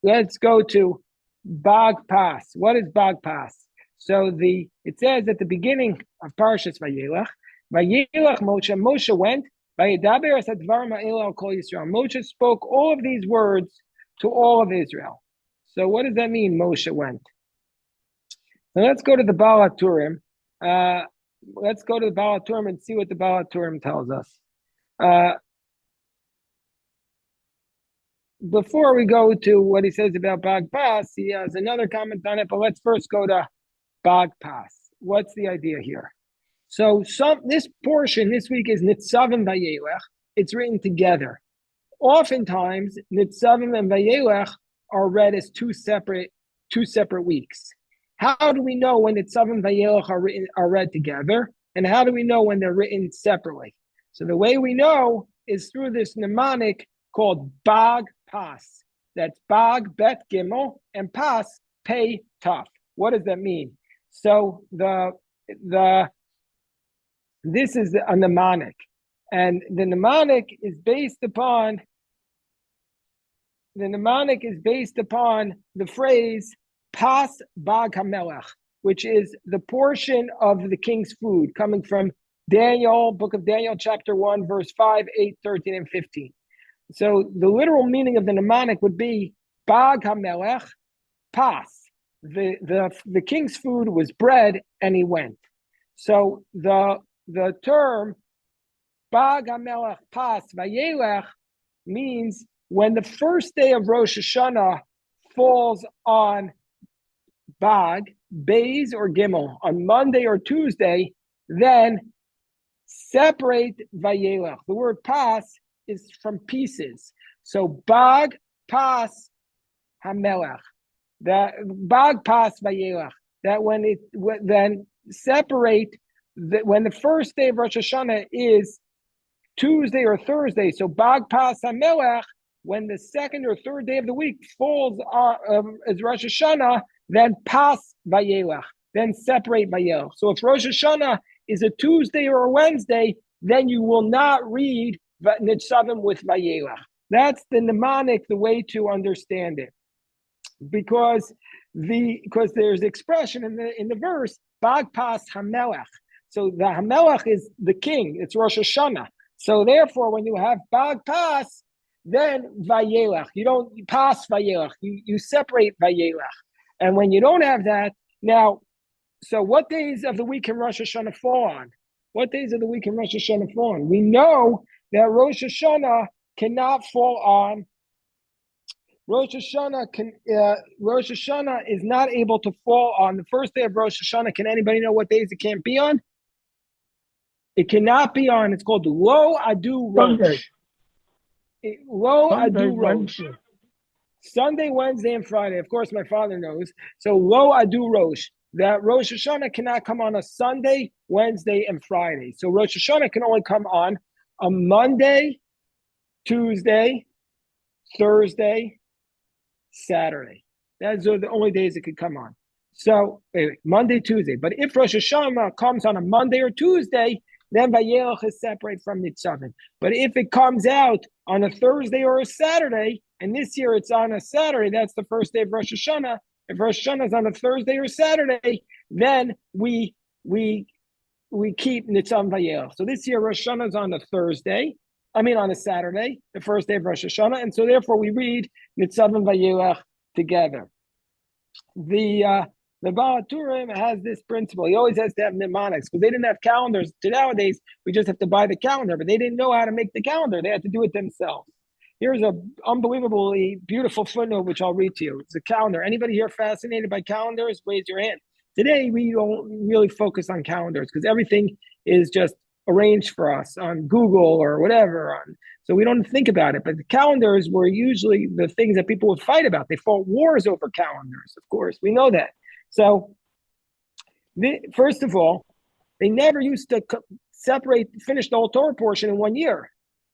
let's go to Bag Pass. What is Bag Pass? So it says at the beginning of Parshas Vayelekh, Moshe went, Vayedaber Sadvarim Ha'el al Kol Yisrael. Moshe spoke all of these words to all of Israel. So what does that mean, Moshe went? So let's go to the Baal HaTurim. Let's go to the Baal HaTurim and see what the Baal HaTurim tells us. Before we go to what he says about Bag Pass, he has another comment on it, but let's first go to Bag Pass. What's the idea here? So this portion this week is Nitzavim Vayelekh. It's written together. Oftentimes, Nitzavim and Vayelekh are read as two separate weeks. How do we know when Nitzavim and Vayelekh are read together? And how do we know when they're written separately? So the way we know is through this mnemonic called Bag Pas. That's Bag Bet Gimel and Pas Pei Taf. What does that mean? So this is a mnemonic, and the mnemonic is based upon the phrase Pas Bag HaMelech, which is the portion of the king's food coming from Daniel, book of Daniel, chapter 1, verse 5, 8, 13, and 15. So the literal meaning of the mnemonic would be Bag HaMelech, Pas. The king's food was bread, and he went. So the term Bag HaMelech Pas Vayelekh means when the first day of Rosh Hashanah falls on Bag, Beis, or Gimel, on Monday or Tuesday, then separate Vayelekh. The word Pas is from pieces. So Bag Pas HaMelech, that Bag Pas Vayelekh, that then separate when the first day of Rosh Hashanah is Tuesday or Thursday. So Bag Pas HaMelech, when the second or third day of the week falls as Rosh Hashanah, then Pas Vayelekh, then separate Vayelekh. So if Rosh Hashanah is a Tuesday or a Wednesday, then you will not read Nitzavim with Vayelekh. That's the mnemonic, the way to understand it. Because there's expression in the verse, Bag Pas HaMelech. So the HaMelech is the king, it's Rosh Hashanah. So therefore, when you have Bag Pas, then Vayelekh. You don't pass Vayelekh, you separate Vayelekh. And when you don't have that, now, so what days of the week can Rosh Hashanah fall on? What days of the week can Rosh Hashanah fall on? We know that Rosh Hashanah cannot fall on. Rosh Hashanah is not able to fall on the first day of Rosh Hashanah. Can anybody know what days it can't be on? It cannot be on. It's called Lo Adu Rosh. Lo Adu Rosh. Sunday, Wednesday, and Friday. Of course, my father knows. So Lo Adu Rosh. That Rosh Hashanah cannot come on a Sunday, Wednesday, and Friday. So Rosh Hashanah can only come on a Monday, Tuesday, Thursday, Saturday. Those are the only days it could come on. So Monday, Tuesday. But if Rosh Hashanah comes on a Monday or Tuesday, then Vayelekh is separate from Nitzavim. But if it comes out on a Thursday or a Saturday, and this year it's on a Saturday, that's the first day of Rosh Hashanah. If Rosh Hashanah is on a Thursday or Saturday, then we keep Nitzavim Vayelekh. So this year Rosh Hashanah is on a on a Saturday, the first day of Rosh Hashanah, and so therefore we read Nitzavim Vayelekh together. The Baal HaTurim has this principle. He always has to have mnemonics because they didn't have calendars. Nowadays, we just have to buy the calendar, but they didn't know how to make the calendar. They had to do it themselves. Here's an unbelievably beautiful footnote, which I'll read to you. It's a calendar. Anybody here fascinated by calendars? Raise your hand. Today, we don't really focus on calendars because everything is just arranged for us on Google or whatever. So we don't think about it. But the calendars were usually the things that people would fight about. They fought wars over calendars, of course. We know that. So first of all, they never used to finish the whole Torah portion in 1 year.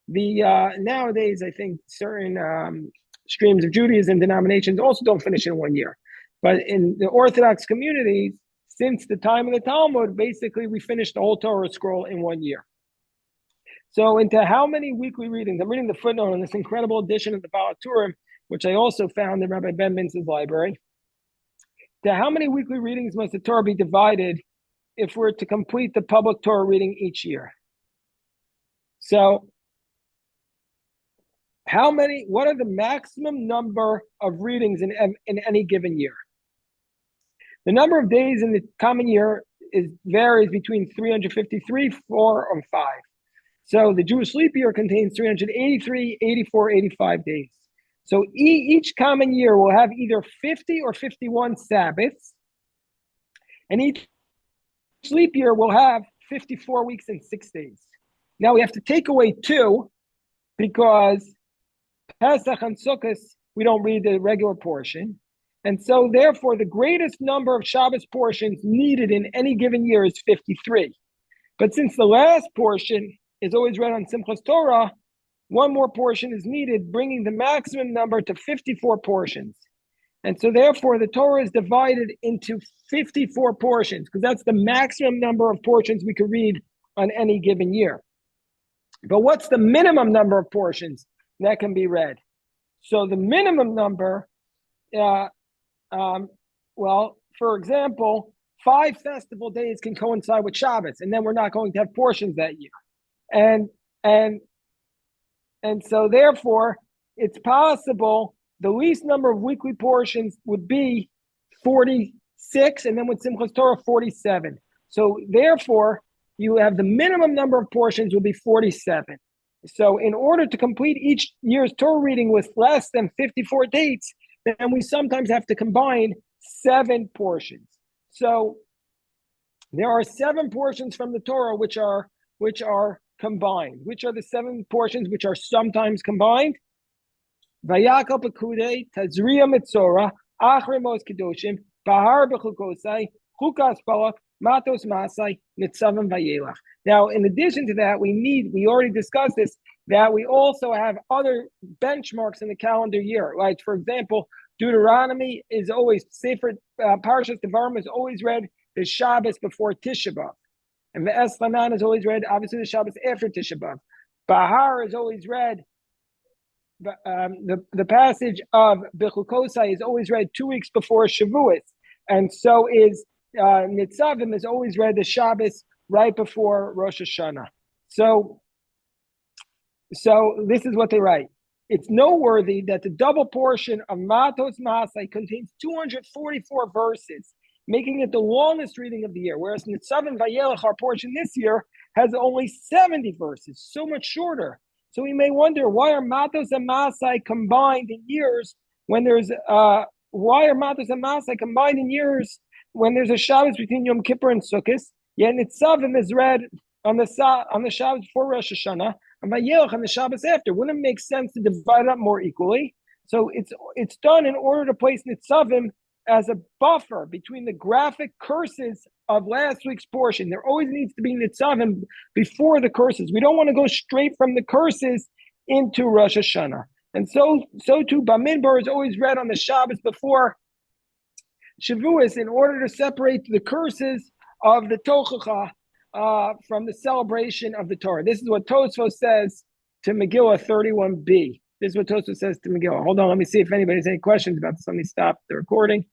Nowadays, I think certain streams of Judaism denominations also don't finish in 1 year. But in the Orthodox communities, since the time of the Talmud, basically we finished the whole Torah scroll in 1 year. So into how many weekly readings? I'm reading the footnote on this incredible edition of the Baal HaTurim which I also found in Rabbi Ben Mintz's library, to how many weekly readings must the Torah be divided if we're to complete the public Torah reading each year? So, what are the maximum number of readings in any given year? The number of days in the common year varies between 353, 4, or 5. So the Jewish leap year contains 383, 84, 85 days. So each common year will have either 50 or 51 Sabbaths, and each leap year will have 54 weeks and 6 days. Now we have to take away 2 because Pesach and Sukkot, we don't read the regular portion. And so therefore the greatest number of Shabbos portions needed in any given year is 53. But since the last portion is always read on Simchas Torah, 1 more portion is needed, bringing the maximum number to 54 portions. And so therefore the Torah is divided into 54 portions because that's the maximum number of portions we could read on any given year. But what's the minimum number of portions that can be read? So the minimum number, for example, 5 festival days can coincide with Shabbos, and then we're not going to have portions that year. And so therefore, it's possible the least number of weekly portions would be 46, and then with Simchas Torah, 47. So therefore, you have the minimum number of portions will be 47. So in order to complete each year's Torah reading with less than 54 dates, then we sometimes have to combine 7 portions. So there are 7 portions from the Torah which are combined. Which are the 7 portions which are sometimes combined? Vayelekh Pekudei, Tazriya Mitzora, Achrei Mos Kedoshim, Bahar B'Chukosai, Chukas Balak, Matos Masai, Nitzavim Vayelekh. Now, in addition to that, we already discussed this, that we also have other benchmarks in the calendar year. Like, for example, Deuteronomy is always, Parshas Devarim is always read the Shabbos before Tisha B'Av. And the Eschanan is always read, obviously, the Shabbos after Tisha B'Av. Bahar is always read, the passage of Bechukosai is always read 2 weeks before Shavuos. And so is Nitzavim is always read the Shabbos right before Rosh Hashanah. So this is what they write. It's noteworthy that the double portion of Matos Masai contains 244 verses, making it the longest reading of the year, whereas Nitzavim Vayelekh, our portion this year, has only 70 verses, so much shorter. So we may wonder, why are Matos and Masai combined in years when there's a Shabbos between Yom Kippur and Sukkot? Yet Nitzavim is read on the Shabbos before Rosh Hashanah, and Vayelekh on the Shabbos after. Wouldn't it make sense to divide it up more equally? So it's done in order to place Nitzavim as a buffer between the graphic curses of last week's portion. There always needs to be Nitzavim before the curses. We don't want to go straight from the curses into Rosh Hashanah. And so too, Bamidbar is always read on the Shabbos before Shavuos in order to separate the curses of the Tochacha from the celebration of the Torah. This is what Tosfos says to Megillah 31b. This is what Tosfos says to Megillah. Hold on, let me see if anybody has any questions about this. Let me stop the recording.